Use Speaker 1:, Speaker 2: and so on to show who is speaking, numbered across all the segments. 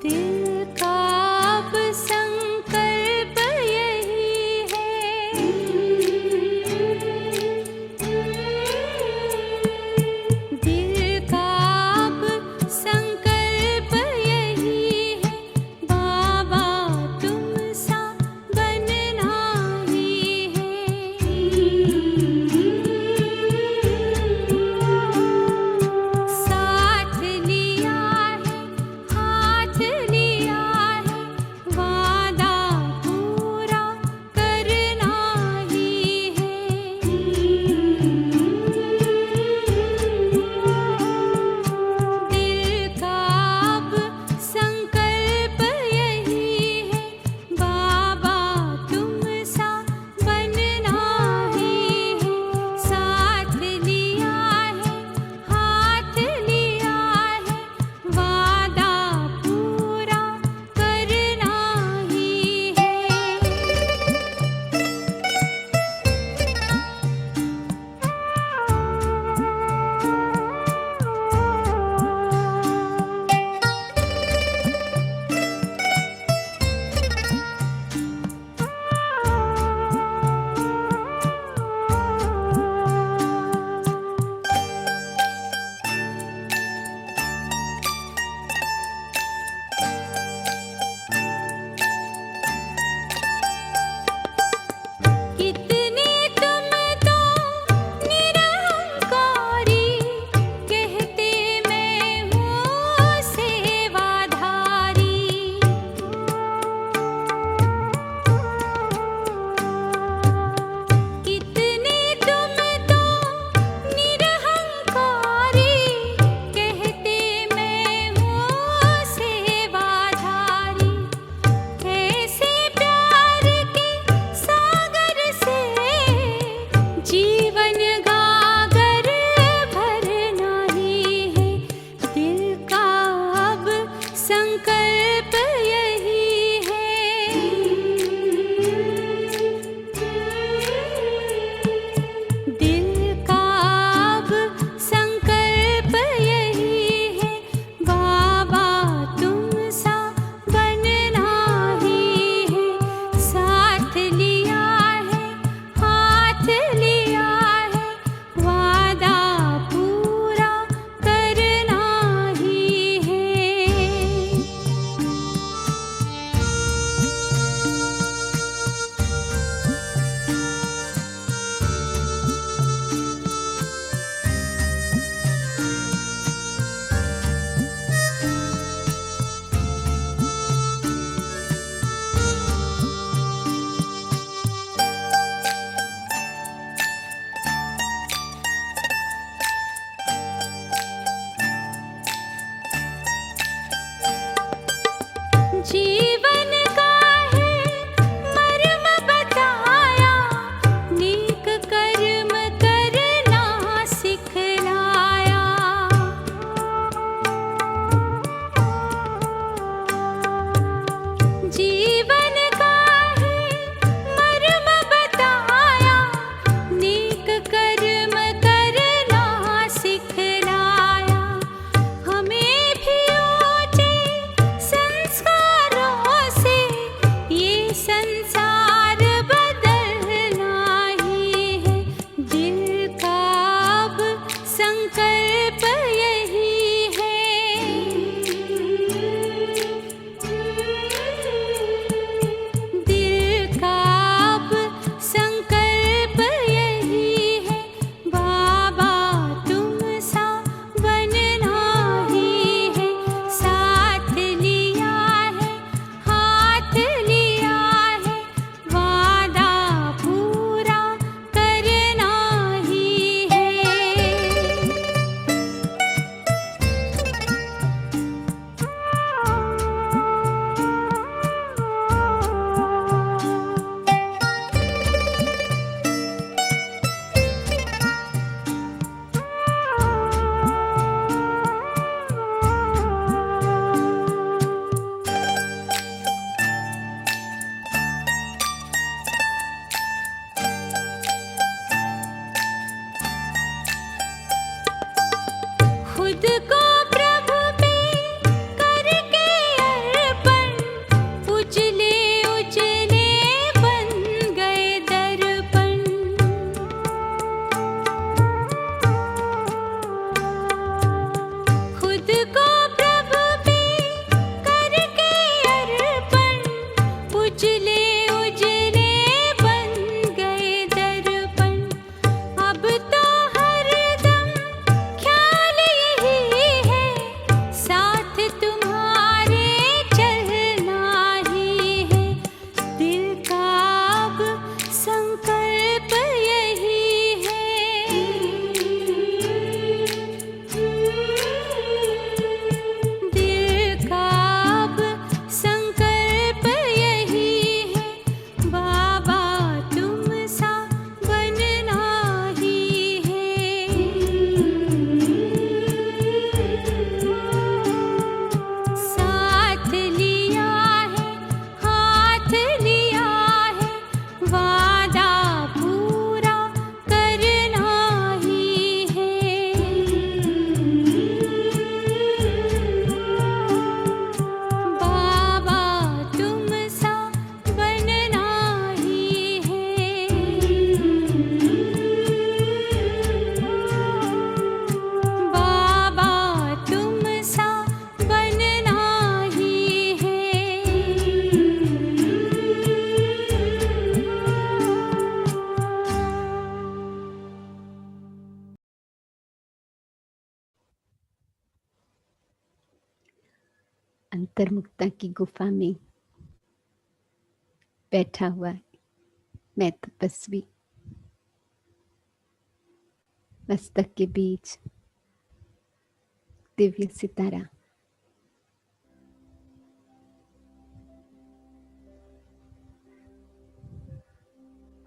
Speaker 1: दिल का अब संकल्प यही है, दिल का अब संकल्प यही है, बाबा तुम सा बनना ही है। साथ लिया है, हाथ लिया
Speaker 2: अंतर्मुक्ता की गुफा में बैठा हुआ मैं तपस्वी, मस्तक के बीच दिव्य सितारा,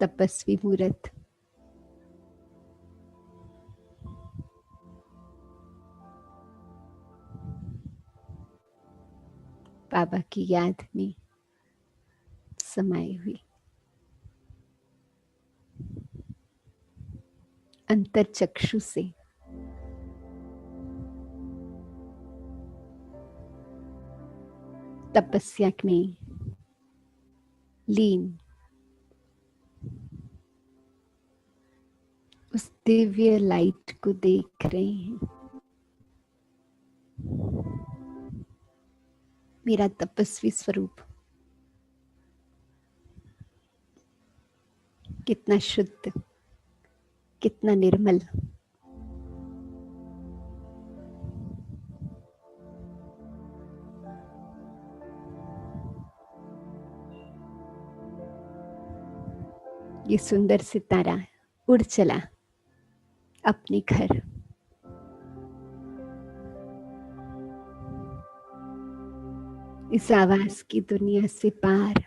Speaker 2: तपस्वी मूर्त, बाबा की याद में समाई हुई, अंतर चक्षु से तपस्या में लीन उस दिव्य लाइट को देख रहे हैं। मेरा तपस्वी स्वरूप कितना शुद्ध, कितना निर्मल, ये सुंदर सितारा उड़ चला अपने घर। इस आवाज की दुनिया से पार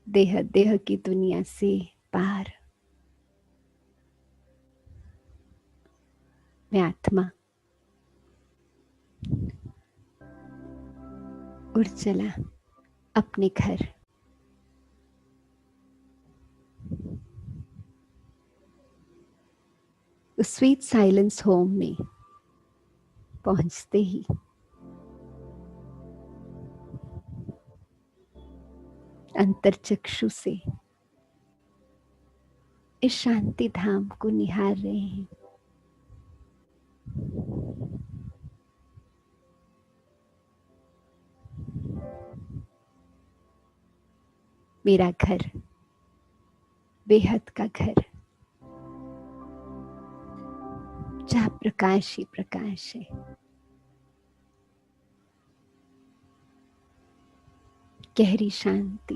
Speaker 2: देह देह की दुनिया से पार मैं आत्मा उड़ चला अपने घर। उस स्वीट साइलेंस होम में पहुंचते ही अंतरचक्षु से इस शांति धाम को निहार रहे हैं। मेरा घर बेहद का घर, जहाँ प्रकाश ही प्रकाश है। गहरी शांति,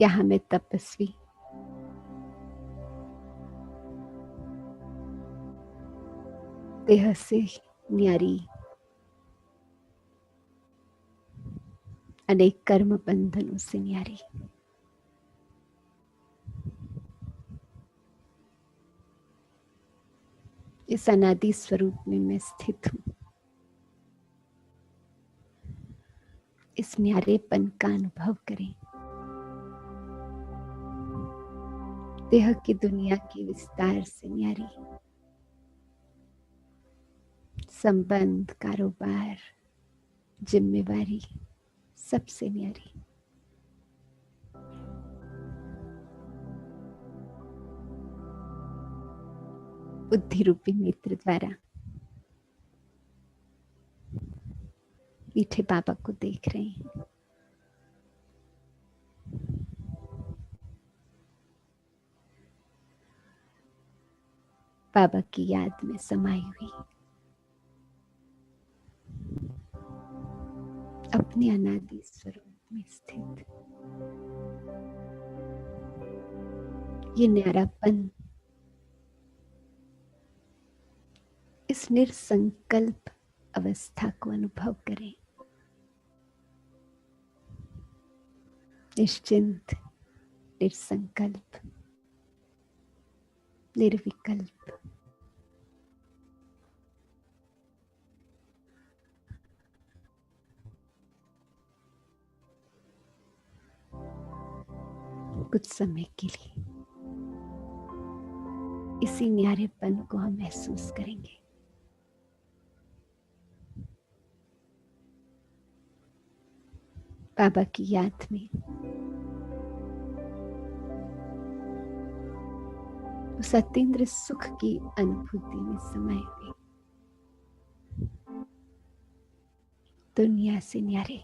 Speaker 2: यहाँ मैं तपस्वी देह से न्यारी, अनेक कर्म बंधनों से न्यारी, इस अनादि स्वरूप में मैं स्थित हूँ। इस न्यारेपन का अनुभव करें। देह की दुनिया की विस्तार से न्यारी, संबंध, कारोबार, जिम्मेवारी सबसे न्यारी। बुद्धि रूपी नेत्र द्वारा मीठे बाबा को देख रहे हैं। बाबा की याद में समाई हुई अपने अनादि स्वरूप में स्थित ये न्यारापन, इस निर्संकल्प अवस्था को अनुभव करें। निश्चिंत, निर्संकल्प, निर्विकल्प, कुछ समय के लिए इसी न्यारेपन को हम महसूस करेंगे। बाबा की याद में उस अतीन्द्र सुख की अनुभूति में समाये हुए दुनिया से न्यारे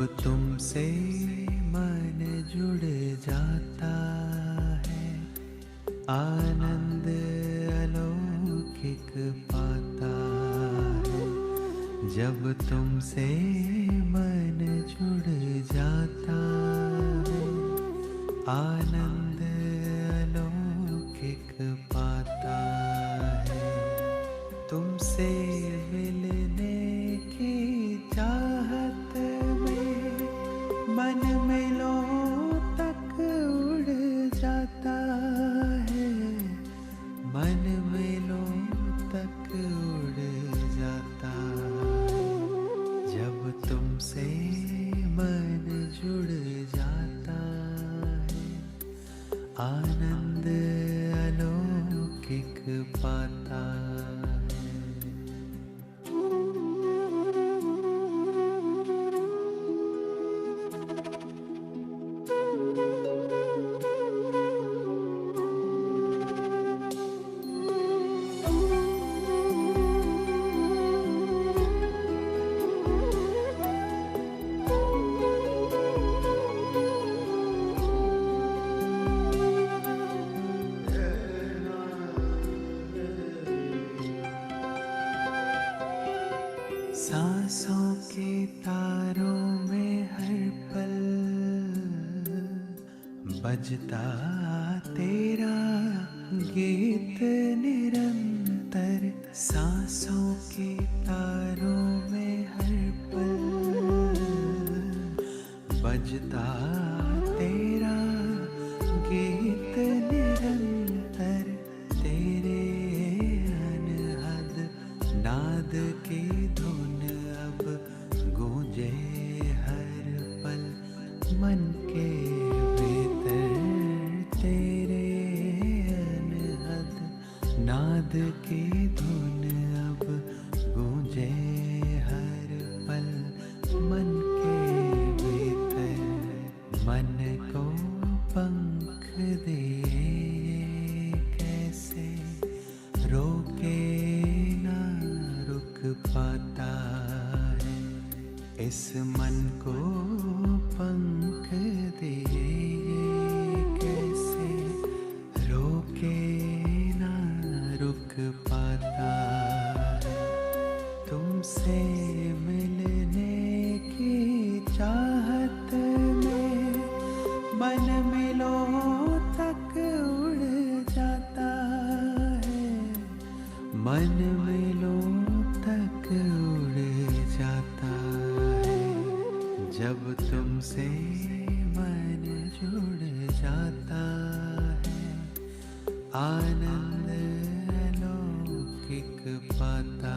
Speaker 3: तुमसे मन जुड़ जाता है, आनंद अलौकिक पाता है। जब तुमसे मन जुड़ जाता है, आनंद अलौकिक पाता है। तुमसे मिलने की चाहत में मन मिलों तक उड़ जाता है, मन मिलों तक उड़ जाता है। जब तुमसे मन जुड़ जाता है, आनंद अलौकिक पाता है। सांसों के तारों में हर पल बजता तेरा गीत निरंतर। सांसों के तारों में हर पल बजता तेरा गीत निरंतर। तेरे अनहद नाद की धुन अब गूंजे हर पल मन के भीतर। तेरे अनहद नाद की धुन अब गूंजे हर पल मन के भीतर। मन को पंख दिए कैसे रोके ना रुक पाता है। इस मन को पंख दिए कैसे रोके ना रुक पाता है। तुमसे मिलने की चाहत में मन मिलों तक उड़ जाता है, मन मिलों तक उड़ जाता है। जब तुमसे मन जुड़ जाता है, आनंद अलौकिक पाता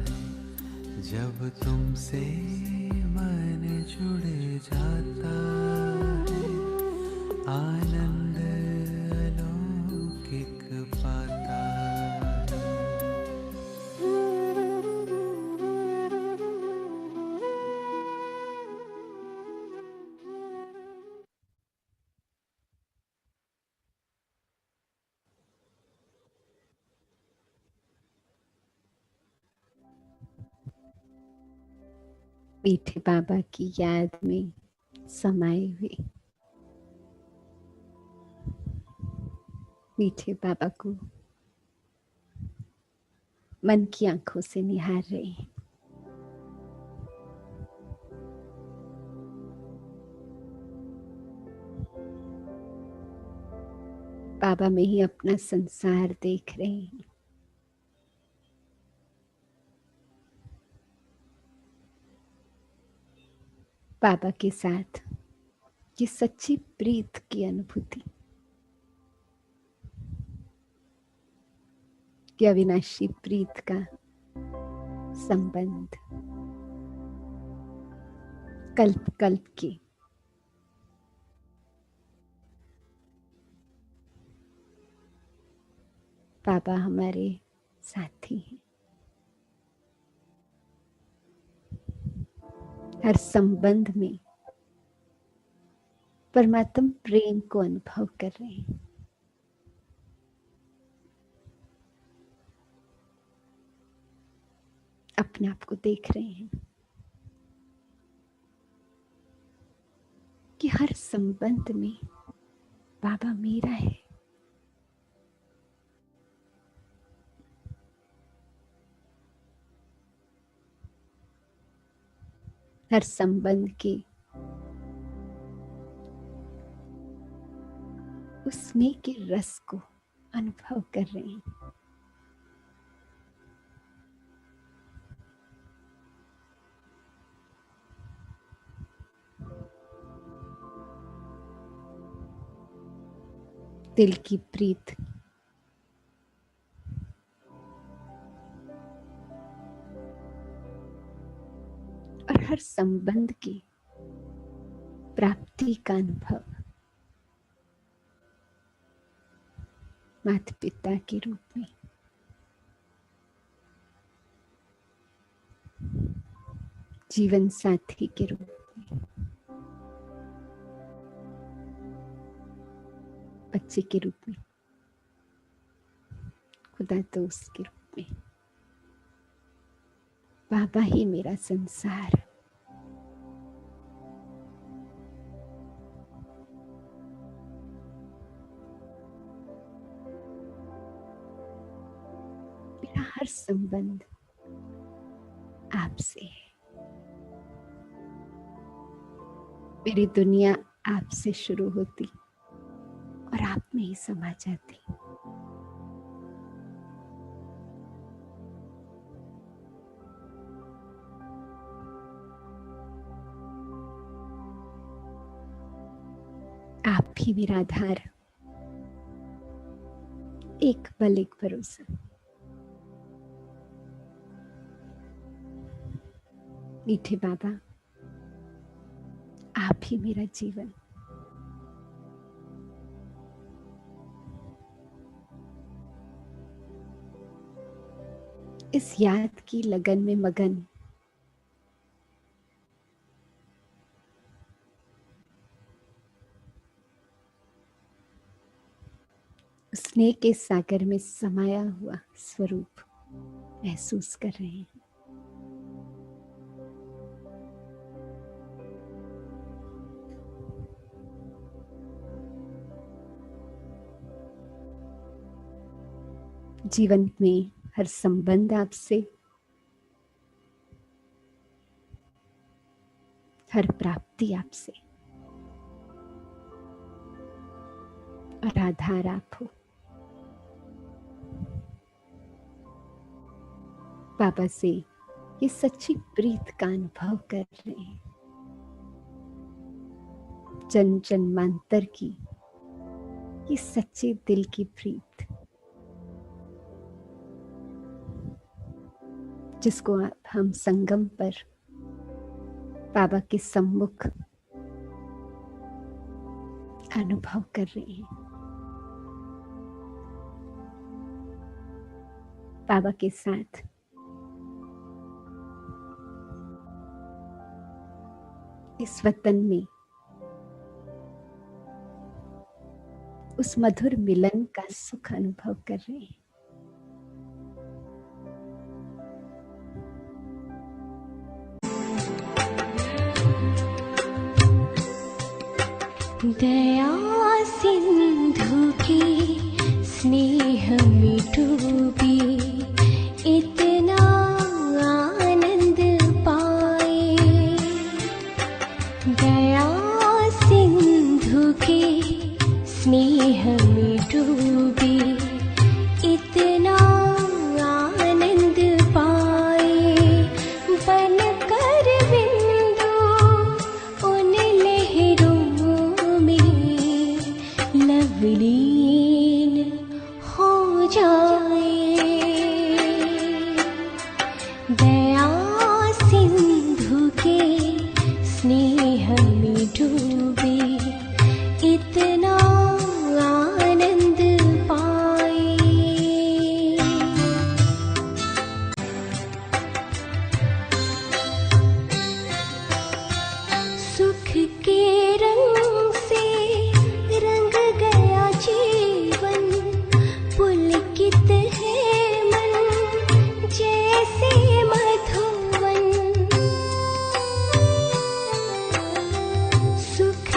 Speaker 3: है। जब तुमसे मन जुड़ जाता है, आनंद अलौकिक पाता है।
Speaker 2: मीठे बाबा की याद में समाये हुए मीठे बाबा को मन की आंखों से निहार रहे हैं। बाबा में ही अपना संसार देख रहे हैं। बाबा के साथ ये सच्ची प्रीत की अनुभूति, कि अविनाशी प्रीत का संबंध कल्प कल्प की। बाबा हमारे साथी हैं। हर संबंध में परमात्म प्रेम को अनुभव कर रहे हैं। अपने आप को देख रहे हैं। कि हर संबंध में बाबा मेरा है। हर संबंध के उस स्नेह के रस को अनुभव कर रहे हैं। दिल की प्रीत और हर संबंध की प्राप्ति का अनुभव माता पिता के रूप में, जीवन साथी के रूप में, बच्चे के रूप में, खुदा दोस्त के रूप में। बाबा ही मेरा संसार। मेरा हर संबंध आपसे है। मेरी दुनिया आपसे शुरू होती और आप में ही समा जाती। आप ही मेरा आधार, एक बल एक भरोसा। मीठे बाबा, आप ही मेरा जीवन। इस याद की लगन में मगन स्नेह के सागर में समाया हुआ स्वरूप महसूस कर रहे हैं। जीवन में हर संबंध आपसे, हर प्राप्ति आपसे और आधार आप हो। बाबा से ये सच्ची प्रीत का अनुभव कर रहे हैं। जन जन्मांतर की ये सच्चे दिल की प्रीत, जिसको हम संगम पर बाबा के सम्मुख अनुभव कर रहे हैं। बाबा के साथ इस वतन में उस मधुर मिलन का सुख अनुभव कर रहे हैं।
Speaker 4: दया सिंधु की स्नेह में डूबी इतना आनंद पाए। दया सिंधु की स्नेह में डूबी इतना आनंद पाए। बन कर बिंदु उन लहरों में लवलीन हो जाए। दया सिंधु के स्नेह में डूबे इतना आनंद पाए। सुख के रंग से रंग गया जीवन, पुलकित है मन जैसे मधुवन। सुख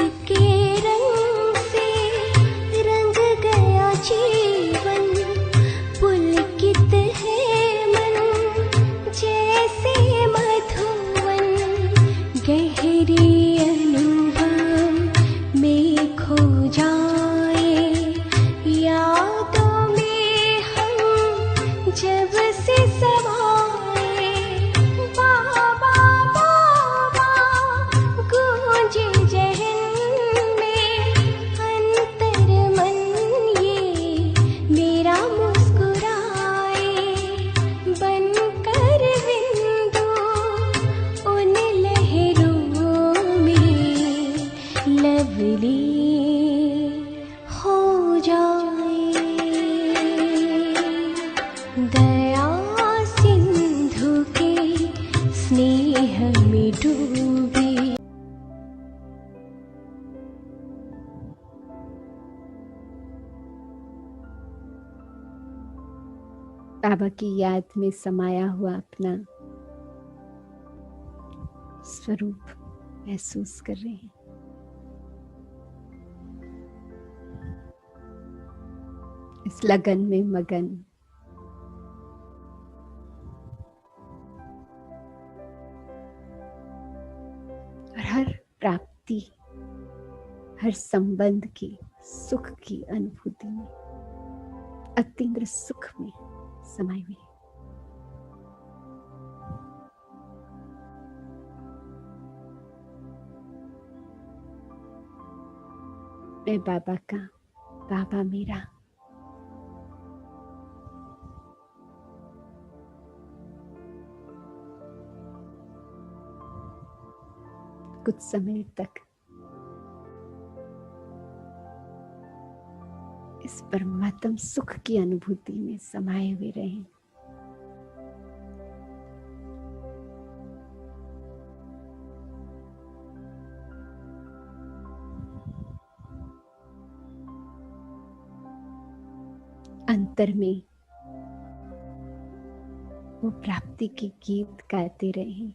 Speaker 4: विलीन हो जाए। दया सिंधु के स्नेह में डूबे।
Speaker 2: बाबा की याद में समाया हुआ अपना स्वरूप महसूस कर रहे हैं। इस लगन में मगन, और हर प्राप्ति, हर संबंध की सुख की अनुभूति में, अतीन्द्र सुख में समाये हुए। मैं बाबा का, बाबा मेरा। कुछ समय तक इस परमात्म सुख की अनुभूति में समाये हुए रहें। अंतर में वो प्राप्ति के गीत गाते रहें।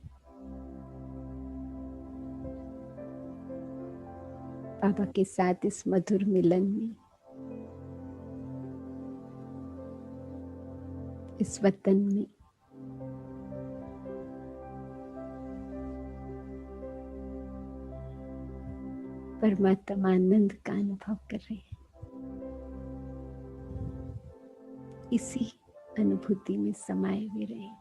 Speaker 2: बाबा के साथ इस मधुर मिलन में, इस वतन में परमात्मा आनंद का अनुभव कर रहे हैं। इसी अनुभूति में समाये हुए रहें।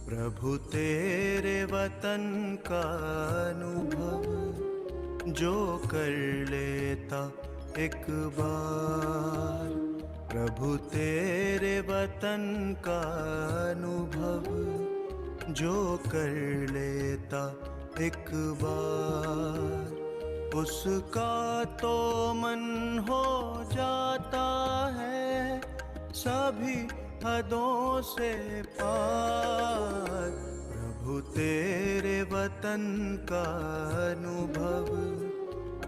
Speaker 3: प्रभु तेरे वतन का अनुभव जो कर लेता एक बार, प्रभु तेरे वतन का अनुभव जो कर लेता एक बार, उसका तो मन हो जाता है सभी हदों से पार। प्रभु तेरे वतन का अनुभव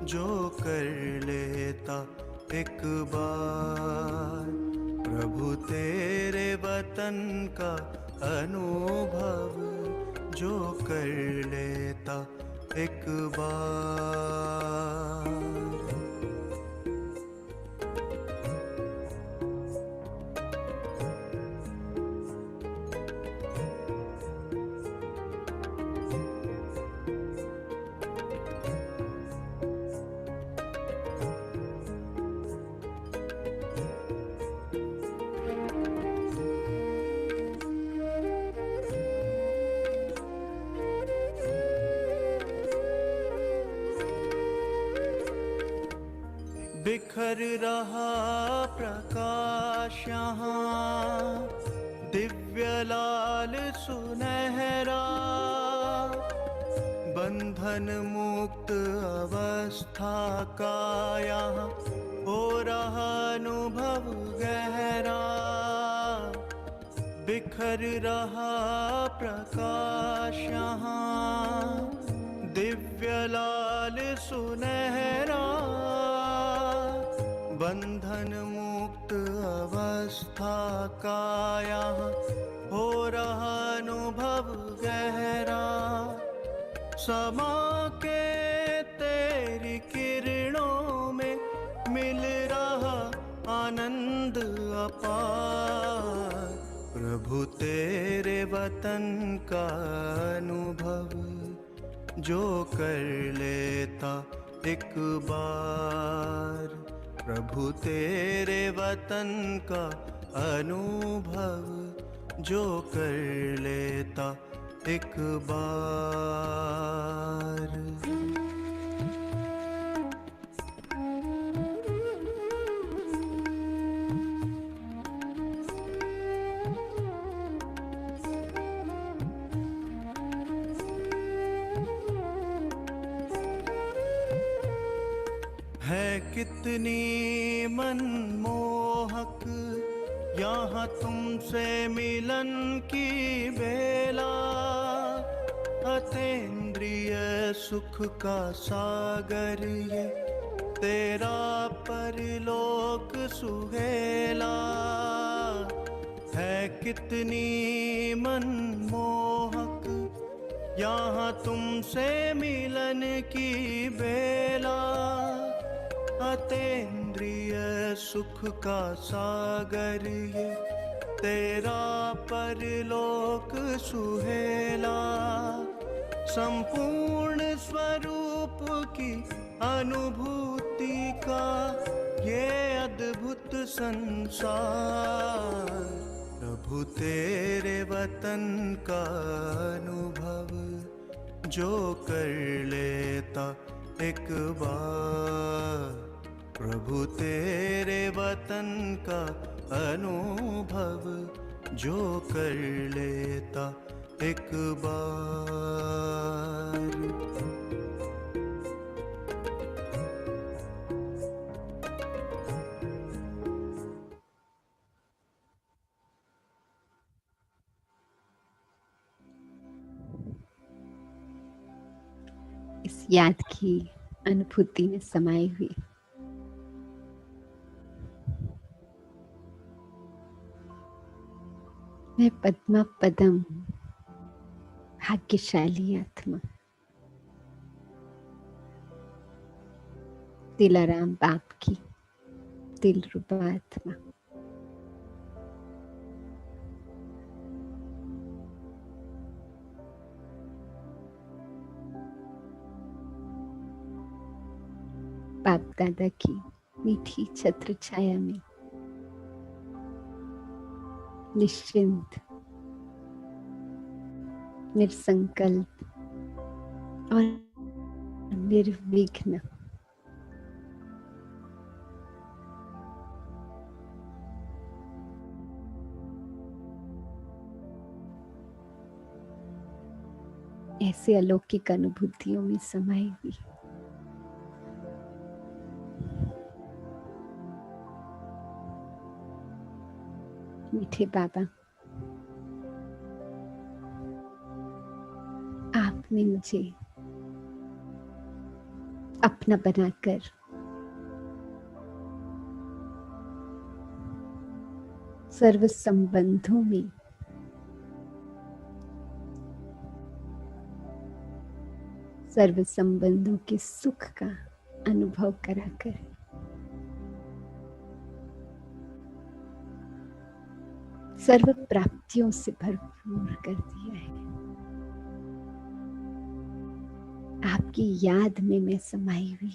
Speaker 3: जो कर लेता एक बार, प्रभु तेरे वतन का अनुभव जो कर लेता एक बार। बिखर रहा प्रकाश यहाँ दिव्य लाल सुनहरा, बंधन मुक्त अवस्था का यहाँ हो रहा अनुभव गहरा। बिखर रहा प्रकाश यहाँ दिव्य लाल सुनहरा, बंधन मुक्त अवस्था का यहाँ हो रहा अनुभव गहरा। समा के तेरी किरणों में मिल रहा आनंद अपार। प्रभु तेरे वतन का अनुभव जो कर लेता एक बार, प्रभु तेरे वतन का अनुभव जो कर लेता एक बार। है कितनी मनमोहक यहाँ तुमसे मिलन की बेला, अतीन्द्रिय सुख का सागर ये तेरा परलोक सुहेला। है कितनी मनमोहक यहाँ तुमसे मिलन की बेला, अतीन्द्रिय सुख का सागर ये तेरा परलोक सुहेला। संपूर्ण स्वरूप की अनुभूति का ये अद्भुत संसार। प्रभु तेरे वतन का अनुभव जो कर लेता एक बार, प्रभु तेरे वतन का अनुभव जो कर लेता एक बार।
Speaker 2: इस याद की अनुभूति में समाई हुई मैं पद्मा पदम भाग्यशाली आत्मा दिलाराम बाप की दिलरुबा आत्मा। बाप दादा की मीठी छत्र छाया में निश्चिंत, निसंकल्प और निर्विघ्न ऐसे अलौकिक अनुभूतियों में समाई हुई। मीठे बाबा, आपने मुझे अपना बनाकर सर्व संबंधों में सर्व संबंधों के सुख का अनुभव कराकर सर्व प्राप्तियों से भरपूर कर दिया है। आपकी याद में मैं समाई हुई।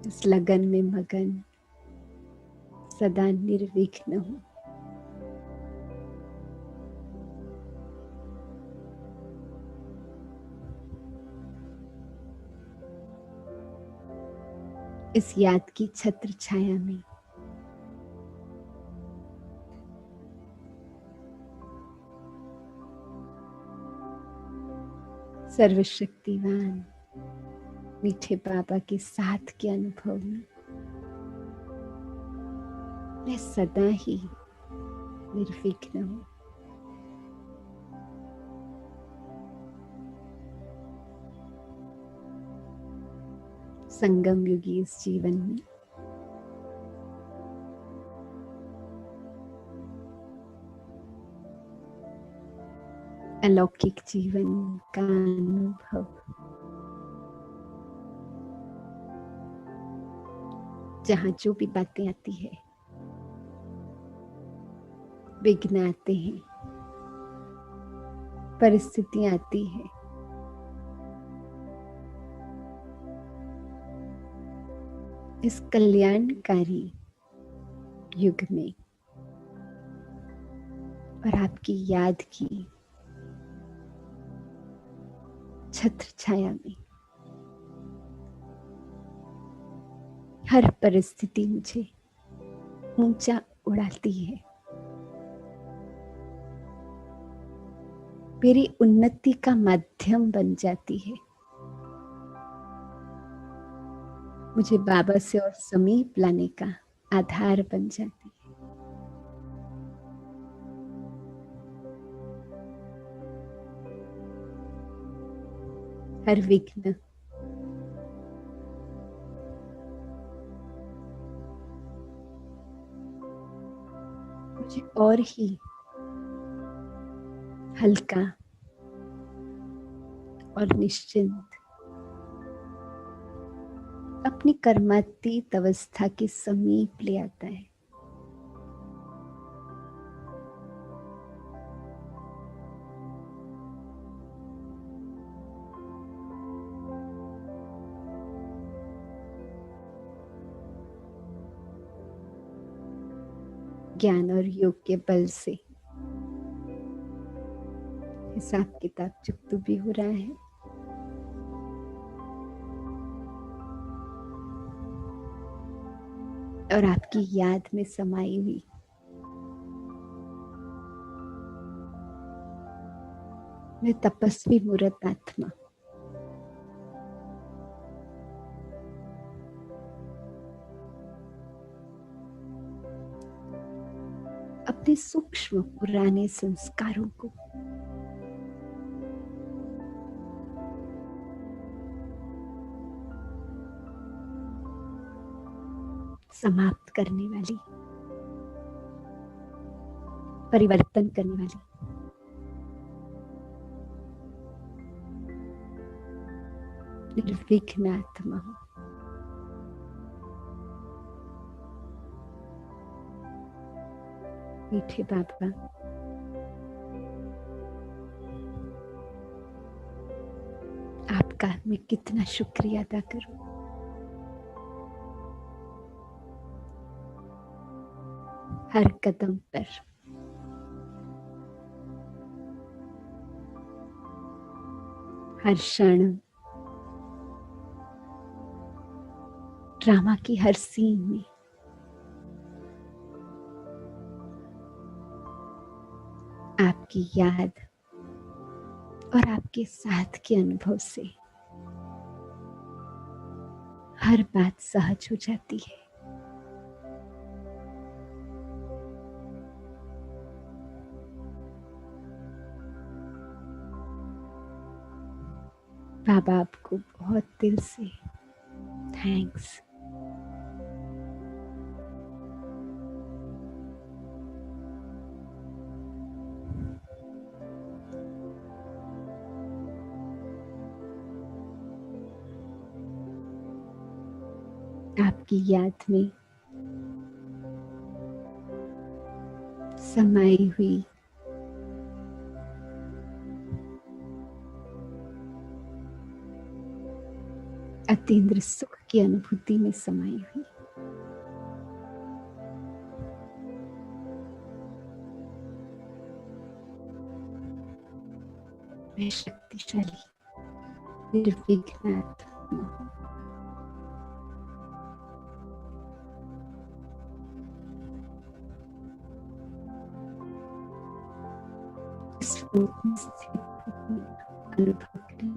Speaker 2: इस लगन में मगन सदा निर्विघ्न हूं। इस याद की छत्र छाया में सर्वशक्तिवान मीठे बाबा के साथ के अनुभव में मैं सदा ही निर्विघ्न हूं। संगम युगी इस जीवन में अलौकिक जीवन का अनुभव जहां जो भी बातें आती है, विघ्न आते हैं, परिस्थितियां आती है, इस कल्याणकारी युग में और आपकी याद की छत्र छाया में हर परिस्थिति मुझे ऊंचा उड़ाती है। मेरी उन्नति का माध्यम बन जाती है। मुझे बाबा से और समीप लाने का आधार बन जाती है। हर विघ्न मुझे और ही हल्का और निश्चिंत अपनी कर्मातीत अवस्था के समीप ले आता है। ज्ञान और योग के बल से हिसाब किताब चुकतू भी हो रहा है। और आपकी याद में समाई हुई मैं तपस्वी मूर्त आत्मा अपने सूक्ष्म पुराने संस्कारों को समाप्त करने वाली, परिवर्तन करने वाली निर्विघ्न आत्मा हूं। मीठे बाबा, आपका मैं कितना शुक्रिया अदा करूं। हर कदम पर हर क्षण ड्रामा की हर सीन में आपकी याद और आपके साथ के अनुभव से हर बात सहज हो जाती है। बाबा आपको बहुत दिल से थैंक्स। आपकी याद में समाई हुई अतीन्द्र सुख की अनुभूति में समाई हुई मैं शक्तिशाली निर्विघ्न आत्मा हूँ। इस रूप में स्थित होकर अनुभव करें।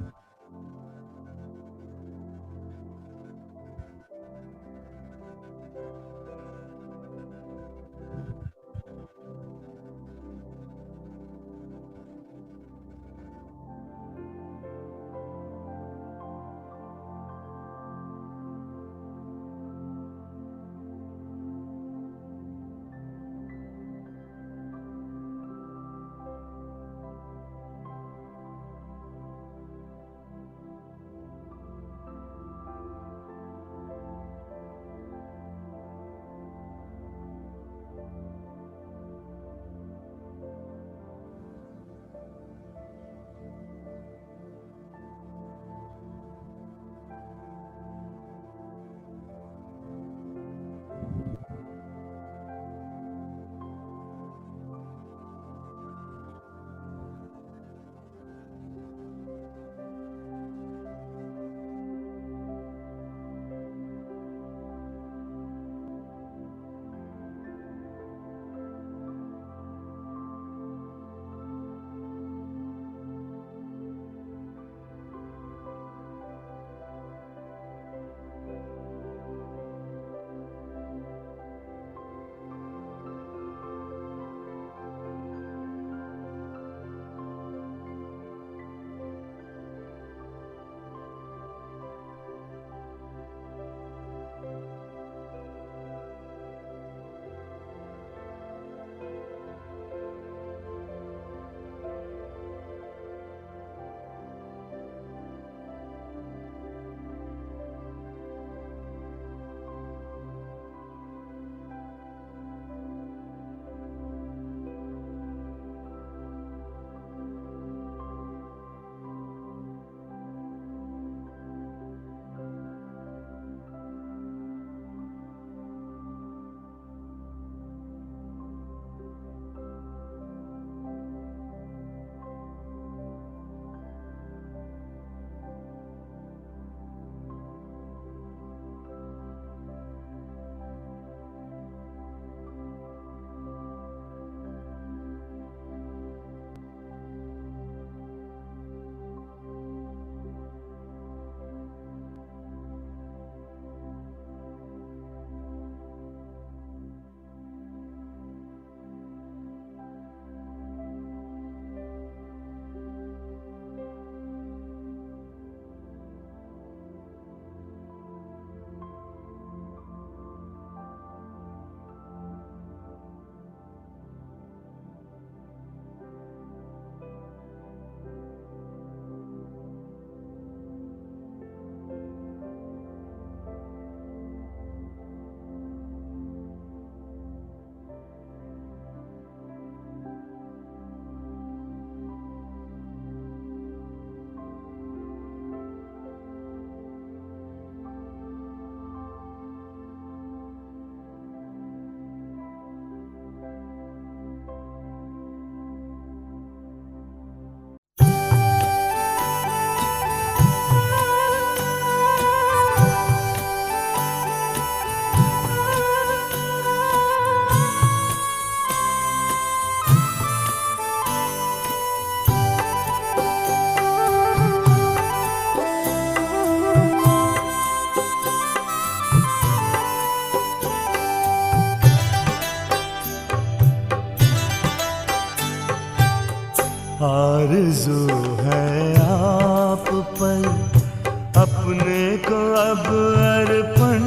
Speaker 3: को अब अर्पण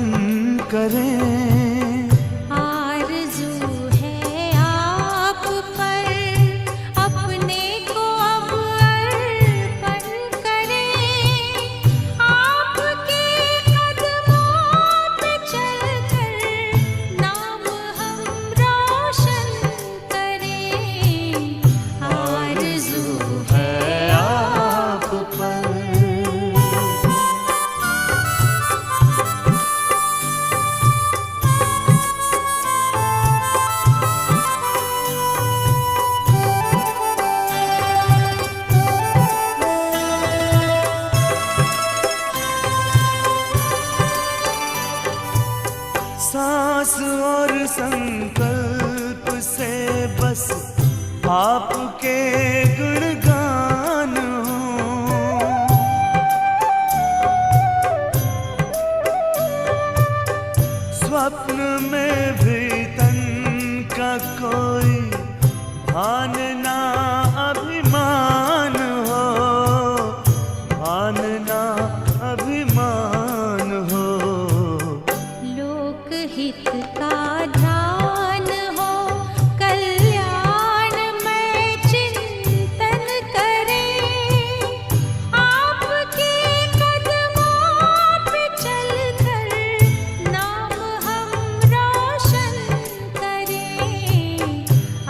Speaker 3: करें।
Speaker 1: आरज़ू है आप पर, अपने को अब अर्पण करें। आपके कदमों पे चलकर नाम हम रोशन करें। आरज़ू है
Speaker 3: आप पर सांस और संकल्प से बस आपके गुणगान हो। स्वप्न में भी तन का कोई भान ना अभिमान हो, भान ना अभिमान हो।
Speaker 1: लोकहित का ध्यान हो, कल्याण में चिंतन करें। आपके कदमों पे चलकर नाम हम रोशन करें।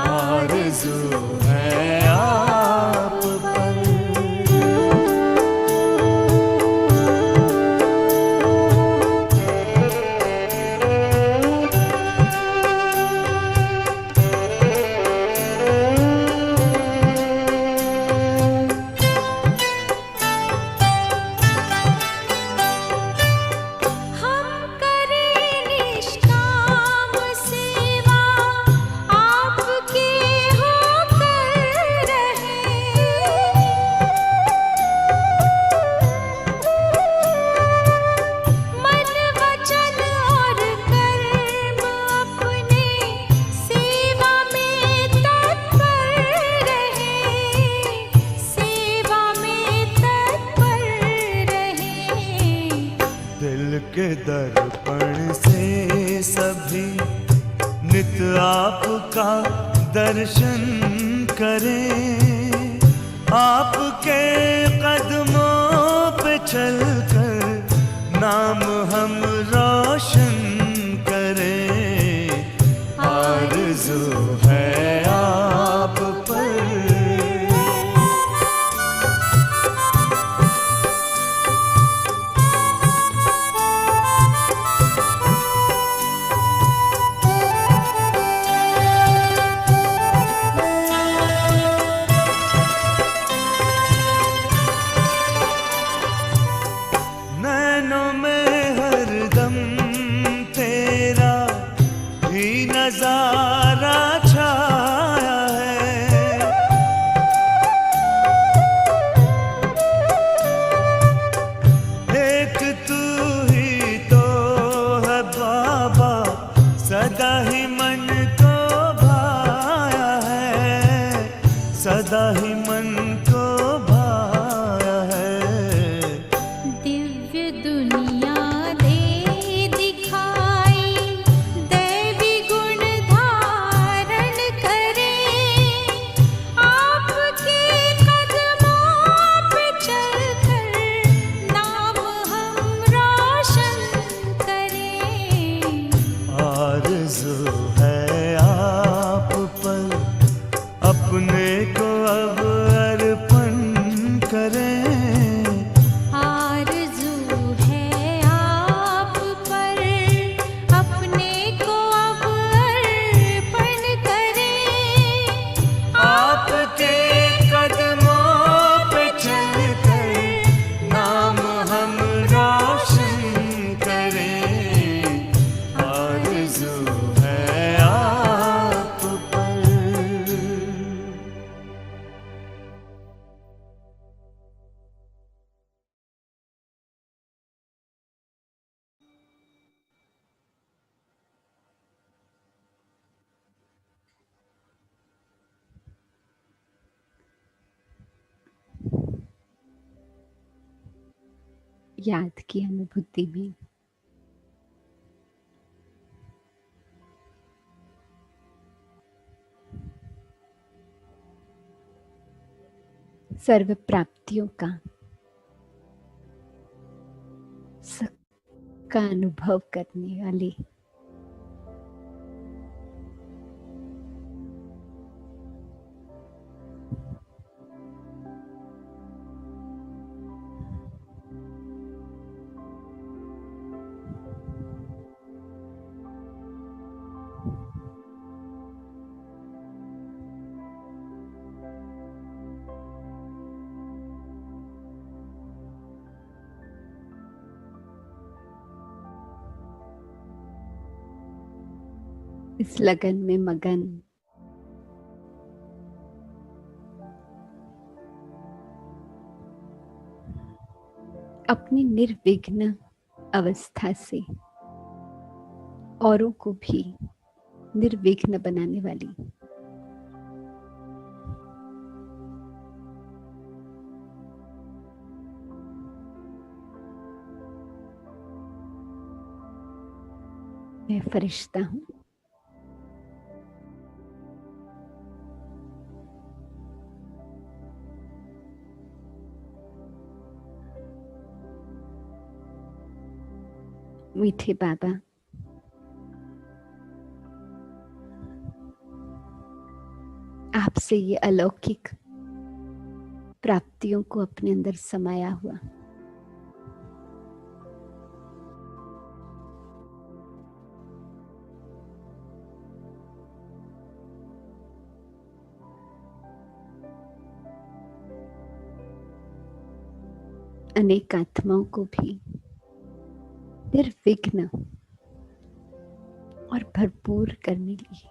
Speaker 3: आरज़ू है आप पर
Speaker 1: हम करें निष्काम सेवा, आपके होकर रहें। मन वचन और कर्म अपने सेवा में तत्पर रहें। सेवा में तत्पर रहें।
Speaker 3: दिल के दर्पण से सभी नित आपका दर्शन करें। आपके कदमों पे चलकर नाम हम रोशन करें। आरज़ू है आप पर नैनों में
Speaker 2: याद की अनुभूति में सर्व प्राप्तियों का सुख का अनुभव करने वाली इस लगन में मगन अपनी निर्विघ्न अवस्था से औरों को भी निर्विघ्न बनाने वाली मैं फरिश्ता हूँ। मीठे बाबा, आपसे ये अलौकिक प्राप्तियों को अपने अंदर समाया हुआ अनेक आत्माओं को भी निर्विघ्न और भरपूर करने लिए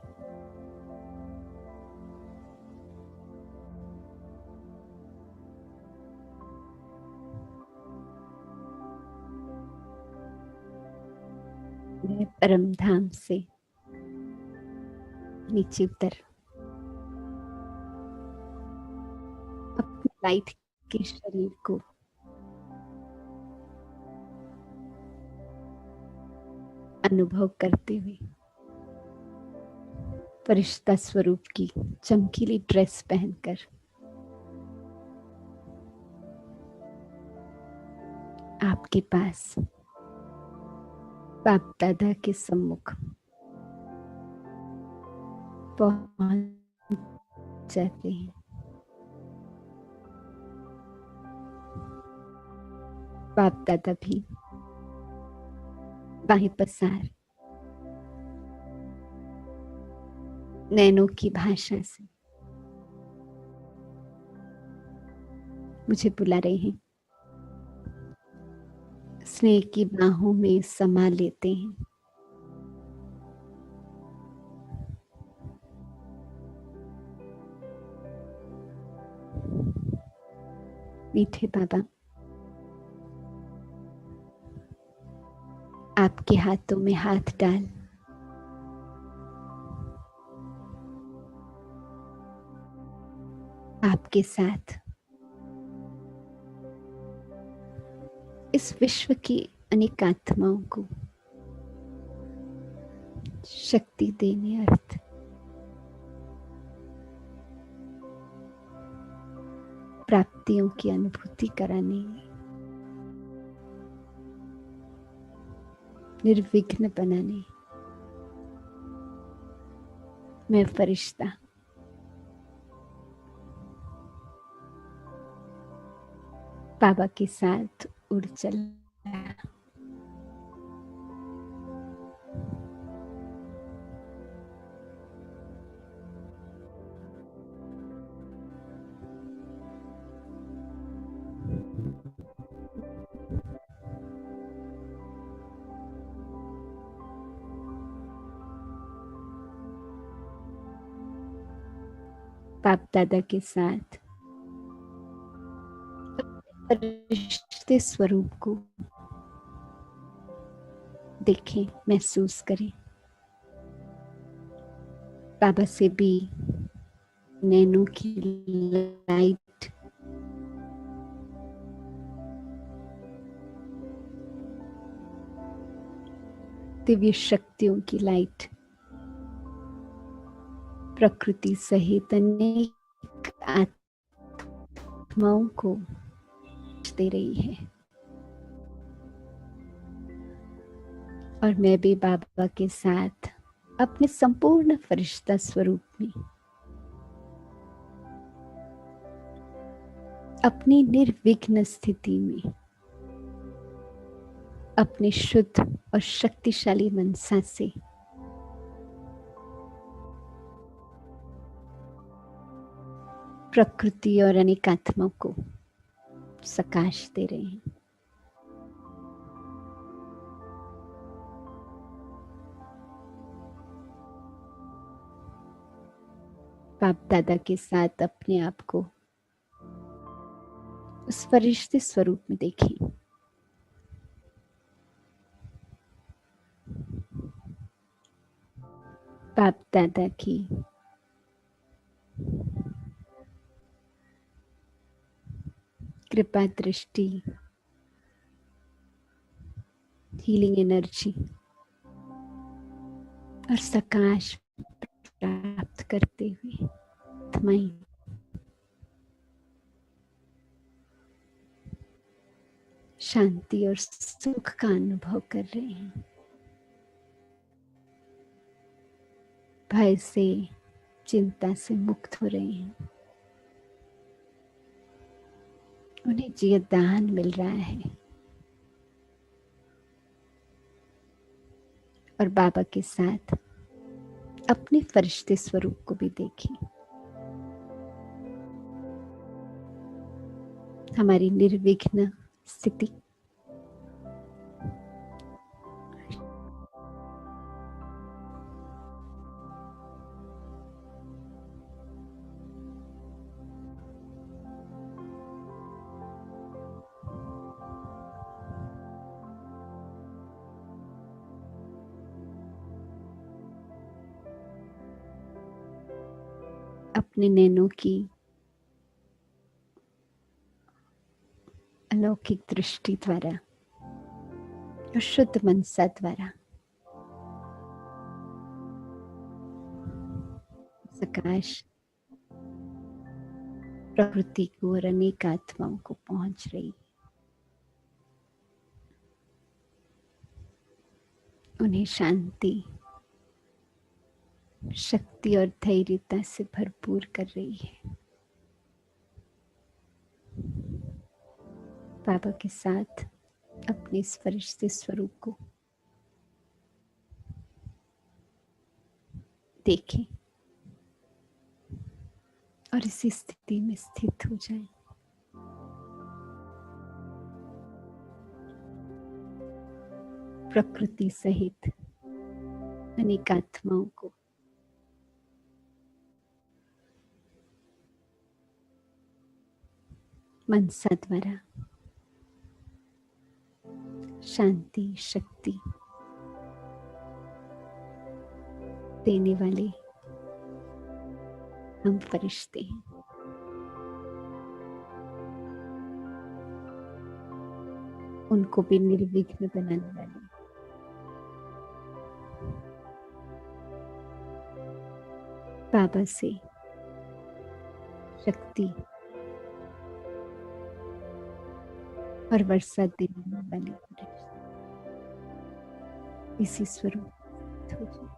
Speaker 2: मैं परम धाम से नीचे उतर अपने लाइट के शरीर को अनुभव करते हुए फरिश्ता स्वरूप की चमकीली ड्रेस पहनकर आपके पास बाप दादा के सम्मुख पहुंच जाते हैं। बाप दादा भी बाहें पसार नैनों की भाषा से मुझे बुला रहे हैं। स्नेह की बाहों में समा लेते हैं। मीठे बाबा, आपके हाथों में हाथ डाल आपके साथ इस विश्व की अनेक आत्माओं को शक्ति देने, अर्थ प्राप्तियों की अनुभूति कराने, निर्विघ्न बनाने मैं फरिश्ता बाबा के साथ उड़ चला। बाप दादा के साथ फरिश्ते स्वरूप को देखें, महसूस करें। बाबा से भी नैनों की लाइट दिव्य शक्तियों की लाइट प्रकृति सहित अनेक आत्माओं को दे रही है। और मैं भी बाबा के साथ अपने संपूर्ण फरिश्ता स्वरूप में अपनी निर्विघ्न स्थिति में अपने शुद्ध और शक्तिशाली मनसा से प्रकृति और अनेक आत्माओं को सकाश दे रहे हैं। बाप दादा के साथ अपने आप को उस फरिश्ते स्वरूप में देखें। बाप दादा की कृपा दृष्टि, हीलिंग एनर्जी और सकाश प्राप्त करते हुए आत्माएं शांति और सुख का अनुभव कर रहे हैं। भय से, चिंता से मुक्त हो रहे हैं। उन्हें जीवदान मिल रहा है। और बाबा के साथ अपने फरिश्ते स्वरूप को भी देखें। हमारी निर्विघ्न स्थिति अपने नैनों की अलौकिक दृष्टि द्वारा और शुद्ध मनसा द्वारा सकाश प्रकृति को और अनेक आत्माओं को पहुंच रही। उन्हें शांति, शक्ति और धैर्यता से भरपूर कर रही है। बाबा के साथ अपने इस फरिश्ते स्वरूप को देखें और इसी स्थिति में स्थित हो जाएं। प्रकृति सहित अनेक आत्माओं को मनसा द्वारा शांति, शक्ति देने वाले हम फरिश्ते हैं। उनको भी निर्विघ्न बनाने वाले बाबा से शक्ति और वर्षा देने वाले इसी स्वरूप हो जाए।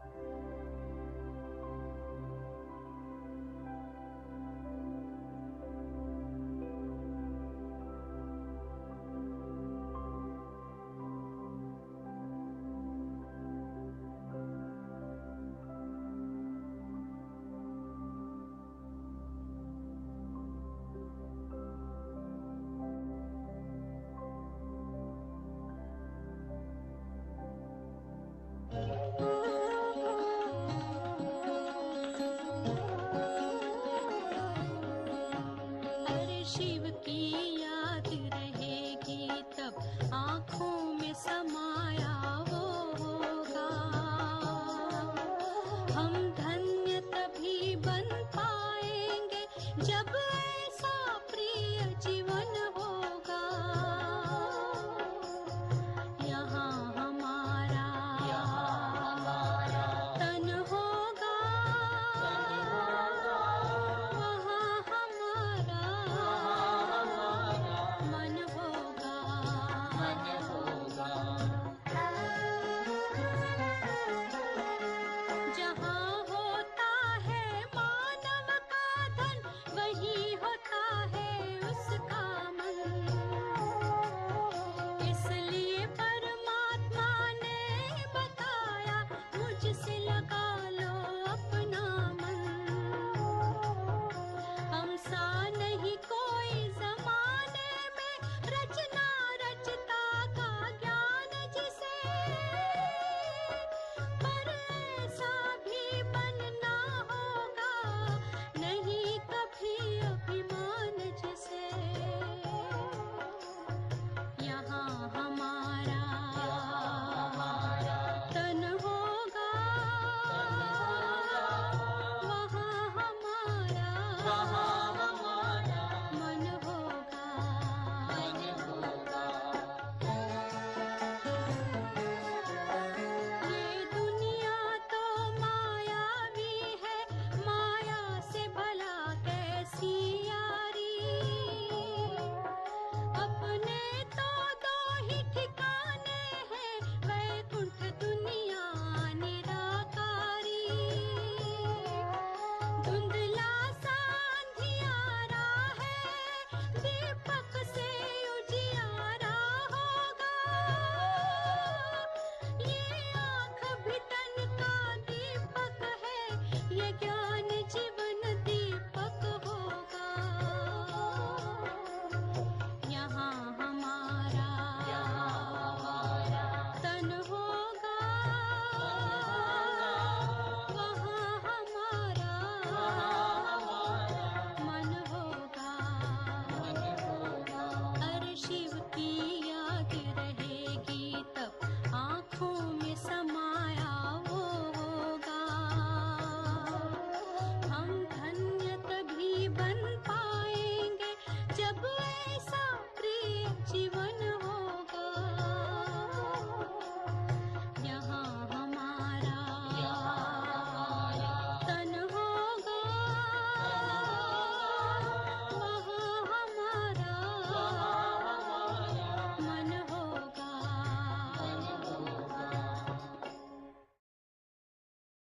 Speaker 1: मन हो